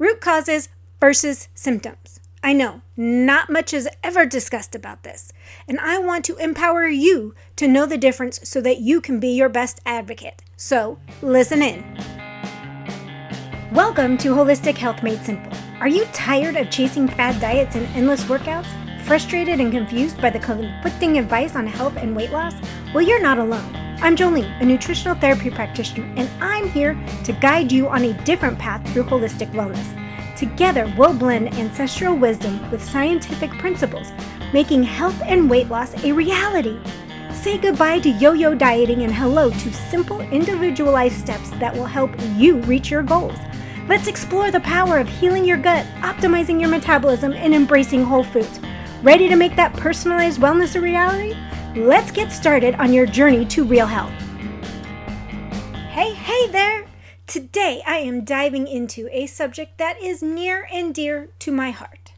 Root causes versus symptoms. I know, not much is ever discussed about this, and I want to empower you to know the difference so that you can be your best advocate. So, listen in. Welcome to Holistic Health Made Simple. Are you tired of chasing fad diets and endless workouts? Frustrated and confused by the conflicting advice on health and weight loss? Well, you're not alone. I'm Jolene, a nutritional therapy practitioner, and I'm here to guide you on a different path through holistic wellness. Together, we'll blend ancestral wisdom with scientific principles, making health and weight loss a reality. Say goodbye to yo-yo dieting and hello to simple, individualized steps that will help you reach your goals. Let's explore the power of healing your gut, optimizing your metabolism, and embracing whole foods. Ready to make that personalized wellness a reality? Let's get started on your journey to real health. Hey there! Today I am diving into a subject that is near and dear to my heart.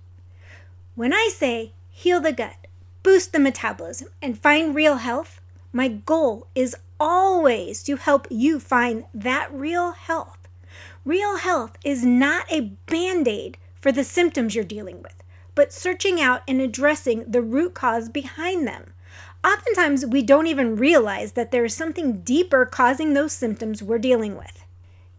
When I say heal the gut, boost the metabolism, and find real health, my goal is always to help you find that real health. Real health is not a band-aid for the symptoms you're dealing with, but searching out and addressing the root cause behind them. Oftentimes, we don't even realize that there is something deeper causing those symptoms we're dealing with.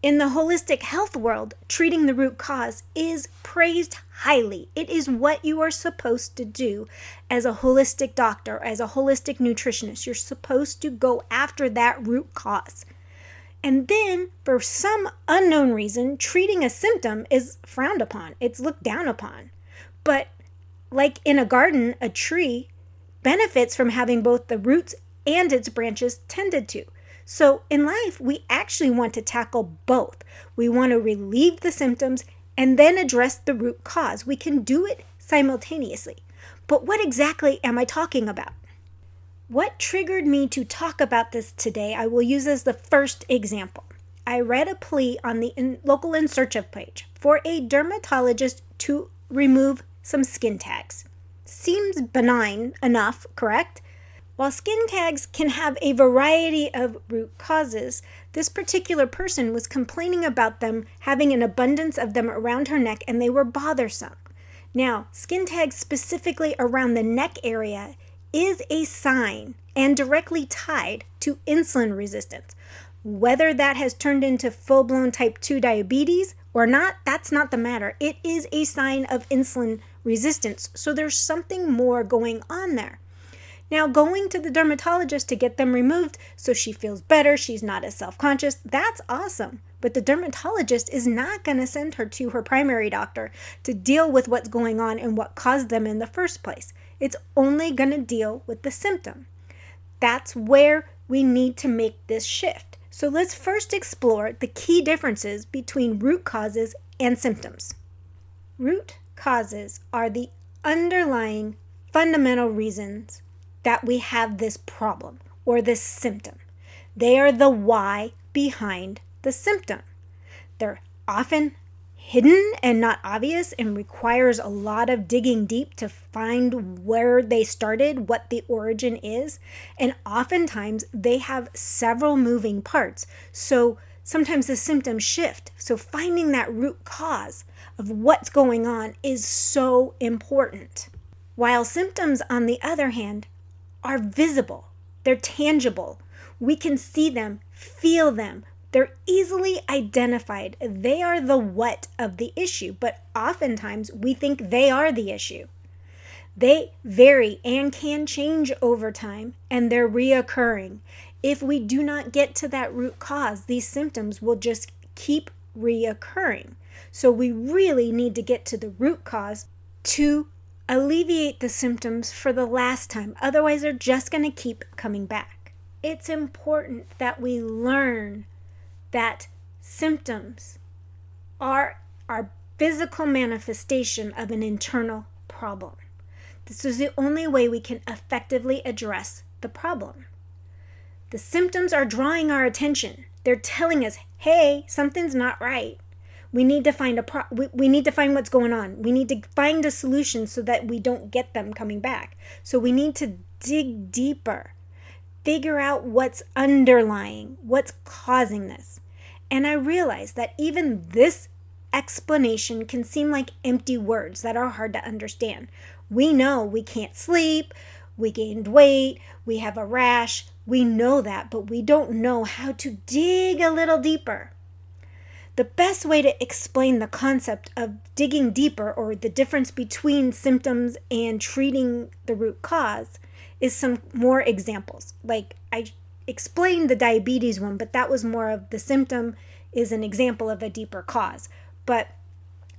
In the holistic health world, treating the root cause is praised highly. It is what you are supposed to do as a holistic doctor, as a holistic nutritionist. You're supposed to go after that root cause. And then, for some unknown reason, treating a symptom is frowned upon. It's looked down upon. But like in a garden, a tree benefits from having both the roots and its branches tended to. So in life, we actually want to tackle both. We want to relieve the symptoms and then address the root cause. We can do it simultaneously. But what exactly am I talking about? What triggered me to talk about this today, I will use as the first example. I read a plea on the local In Search Of page for a dermatologist to remove some skin tags. Seems benign enough, correct? While skin tags can have a variety of root causes, this particular person was complaining about them having an abundance of them around her neck and they were bothersome. Now, skin tags specifically around the neck area is a sign and directly tied to insulin resistance. Whether that has turned into full-blown type 2 diabetes or not, that's not the matter. It is a sign of insulin resistance. So there's something more going on there. Now, going to the dermatologist to get them removed so she feels better, she's not as self-conscious, that's awesome. But the dermatologist is not going to send her to her primary doctor to deal with what's going on and what caused them in the first place. It's only going to deal with the symptom. That's where we need to make this shift. So let's first explore the key differences between root causes and symptoms. Root causes are the underlying fundamental reasons that we have this problem or this symptom. They are the why behind the symptom. They're often hidden and not obvious and requires a lot of digging deep to find where they started, what the origin is. And oftentimes they have several moving parts. So sometimes the symptoms shift. So finding that root cause of what's going on is so important. While symptoms, on the other hand, are visible, they're tangible. We can see them, feel them. They're easily identified. They are the what of the issue, but oftentimes we think they are the issue. They vary and can change over time, and they're reoccurring. If we do not get to that root cause, these symptoms will just keep reoccurring. So we really need to get to the root cause to alleviate the symptoms for the last time. Otherwise, they're just going to keep coming back. It's important that we learn that symptoms are our physical manifestation of an internal problem. This is the only way we can effectively address the problem. The symptoms are drawing our attention. They're telling us, hey, something's not right. We need to find we need to find what's going on. We need to find a solution so that we don't get them coming back. So we need to dig deeper. Figure out what's underlying, what's causing this. And I realized that even this explanation can seem like empty words that are hard to understand. We know we can't sleep, we gained weight, we have a rash. We know that, but we don't know how to dig a little deeper. The best way to explain the concept of digging deeper, or the difference between symptoms and treating the root cause, is some more examples. Like I explained the diabetes one, but that was more of the symptom is an example of a deeper cause. But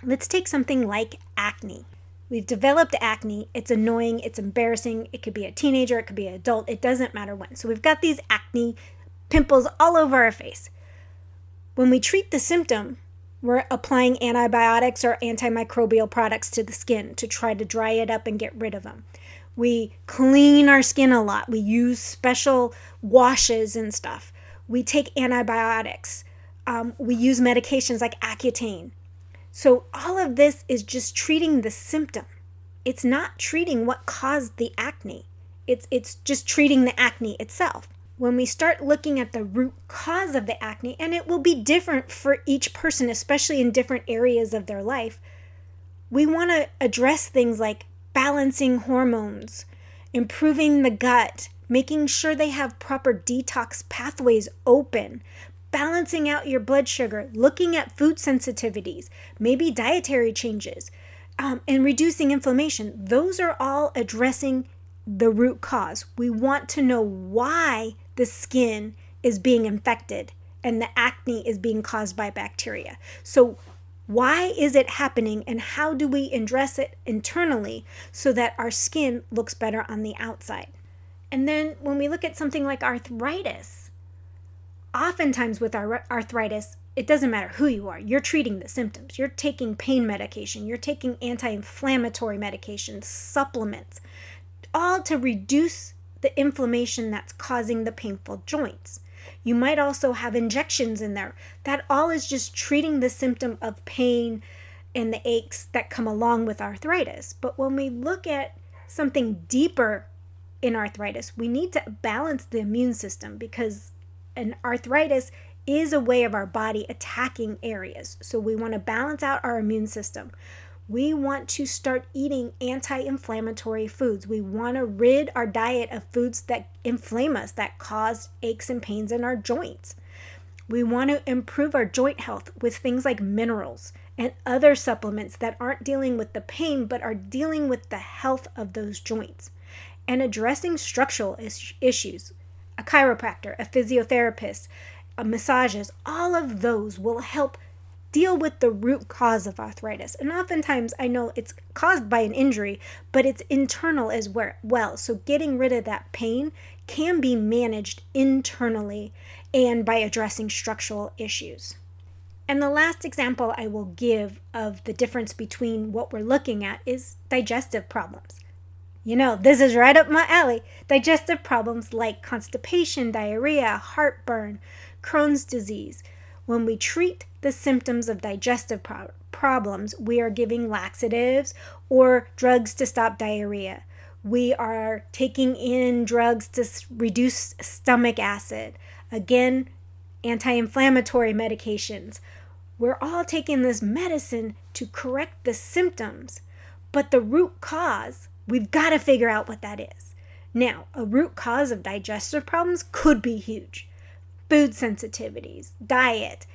let's take something like acne. We've developed acne. It's annoying. It's embarrassing. It could be a teenager. It could be an adult. It doesn't matter when. So we've got these acne pimples all over our face. When we treat the symptom, we're applying antibiotics or antimicrobial products to the skin to try to dry it up and get rid of them. We clean our skin a lot. We use special washes and stuff. We take antibiotics. We use medications like Accutane. So all of this is just treating the symptom. It's not treating what caused the acne. It's just treating the acne itself. When we start looking at the root cause of the acne, and it will be different for each person, especially in different areas of their life, we want to address things like balancing hormones, improving the gut, making sure they have proper detox pathways open, balancing out your blood sugar, looking at food sensitivities, maybe dietary changes, and reducing inflammation. Those are all addressing the root cause. We want to know why the skin is being infected and the acne is being caused by bacteria. So why is it happening, and how do we address it internally so that our skin looks better on the outside? And then when we look at something like arthritis, oftentimes with our arthritis, it doesn't matter who you are. You're treating the symptoms. You're taking pain medication. You're taking anti-inflammatory medications, supplements, all to reduce the inflammation that's causing the painful joints. You might also have injections in there. That all is just treating the symptom of pain and the aches that come along with arthritis. But when we look at something deeper in arthritis, we need to balance the immune system, because an arthritis is a way of our body attacking areas. So we want to balance out our immune system. We want to start eating anti-inflammatory foods. We want to rid our diet of foods that inflame us, that cause aches and pains in our joints. We want to improve our joint health with things like minerals and other supplements that aren't dealing with the pain, but are dealing with the health of those joints. And addressing structural issues. A chiropractor, a physiotherapist, massages, all of those will help deal with the root cause of arthritis. And oftentimes, I know it's caused by an injury, but it's internal as well. So getting rid of that pain can be managed internally and by addressing structural issues. And the last example I will give of the difference between what we're looking at is digestive problems. You know, this is right up my alley. Digestive problems like constipation, diarrhea, heartburn, Crohn's disease. When we treat the symptoms of digestive problems, we are giving laxatives or drugs to stop diarrhea. We are taking in drugs to reduce stomach acid. Again, anti-inflammatory medications. We're all taking this medicine to correct the symptoms, but the root cause, we've got to figure out what that is. Now, a root cause of digestive problems could be huge. Food sensitivities, diet,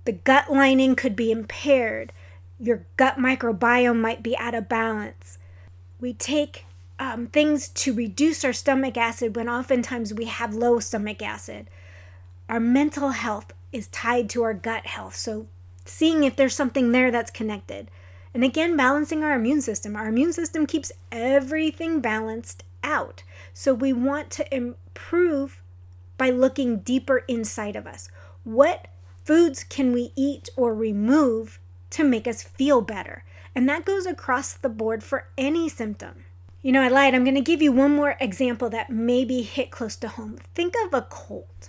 the gut lining could be impaired. Your gut microbiome might be out of balance. We take things to reduce our stomach acid when oftentimes we have low stomach acid. Our mental health is tied to our gut health. So seeing if there's something there that's connected. And again, balancing our immune system. Our immune system keeps everything balanced out. So we want to improve by looking deeper inside of us. What foods can we eat or remove to make us feel better? And that goes across the board for any symptom. You know, I lied. I'm going to give you one more example that maybe hit close to home. Think of a cold.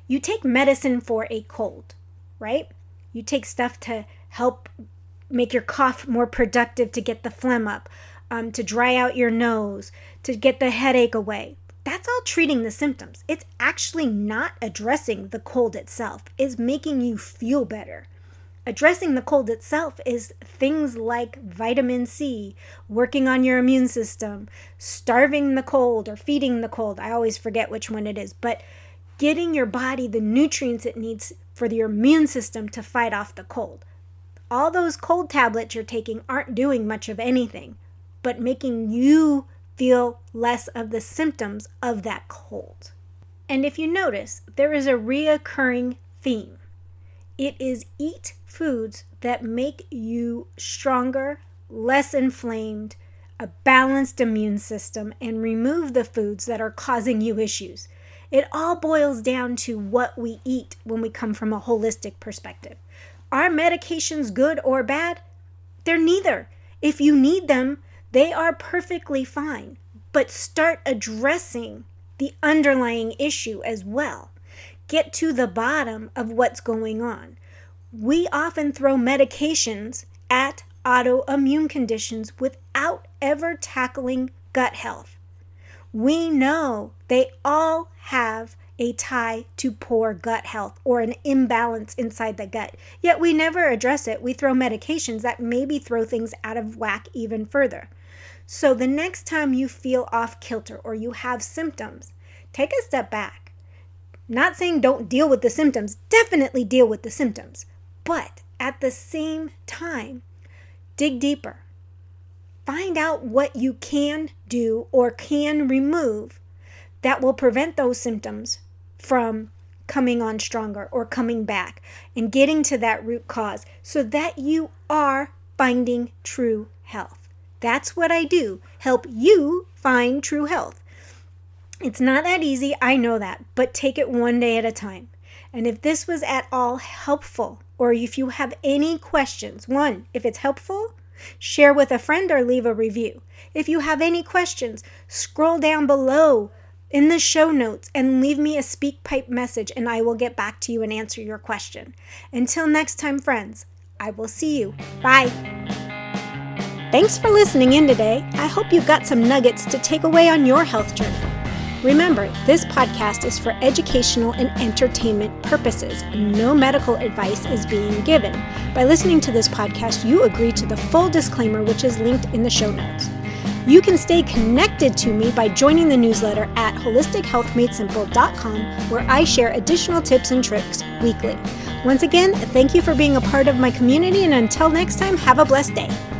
You take medicine for a cold, right? You take stuff to help make your cough more productive, to get the phlegm up, to dry out your nose, to get the headache away. That's all treating the symptoms. It's actually not addressing the cold itself. It's making you feel better. Addressing the cold itself is things like vitamin C, working on your immune system, starving the cold or feeding the cold. I always forget which one it is, but getting your body the nutrients it needs for your immune system to fight off the cold. All those cold tablets you're taking aren't doing much of anything, but making you feel less of the symptoms of that cold. And if you notice, there is a reoccurring theme. It is eat foods that make you stronger, less inflamed, a balanced immune system, and remove the foods that are causing you issues. It all boils down to what we eat when we come from a holistic perspective. Are medications good or bad? They're neither. If you need them, they are perfectly fine. But start addressing the underlying issue as well. Get to the bottom of what's going on. We often throw medications at autoimmune conditions without ever tackling gut health. We know they all have a tie to poor gut health or an imbalance inside the gut, yet we never address it. We throw medications that maybe throw things out of whack even further. So the next time you feel off kilter or you have symptoms, take a step back. Not saying don't deal with the symptoms, definitely deal with the symptoms. But at the same time, dig deeper. Find out what you can do or can remove that will prevent those symptoms from coming on stronger or coming back and getting to that root cause so that you are finding true health. That's what I do, help you find true health. It's not that easy, I know that, but take it one day at a time. And if this was at all helpful, or if you have any questions, one, if it's helpful, share with a friend or leave a review. If you have any questions, scroll down below in the show notes and leave me a SpeakPipe message and I will get back to you and answer your question. Until next time, friends, I will see you. Bye. Thanks for listening in today. I hope you got some nuggets to take away on your health journey. Remember, this podcast is for educational and entertainment purposes. No medical advice is being given. By listening to this podcast, you agree to the full disclaimer, which is linked in the show notes. You can stay connected to me by joining the newsletter at holistichealthmadesimple.com, where I share additional tips and tricks weekly. Once again, thank you for being a part of my community, and until next time, have a blessed day.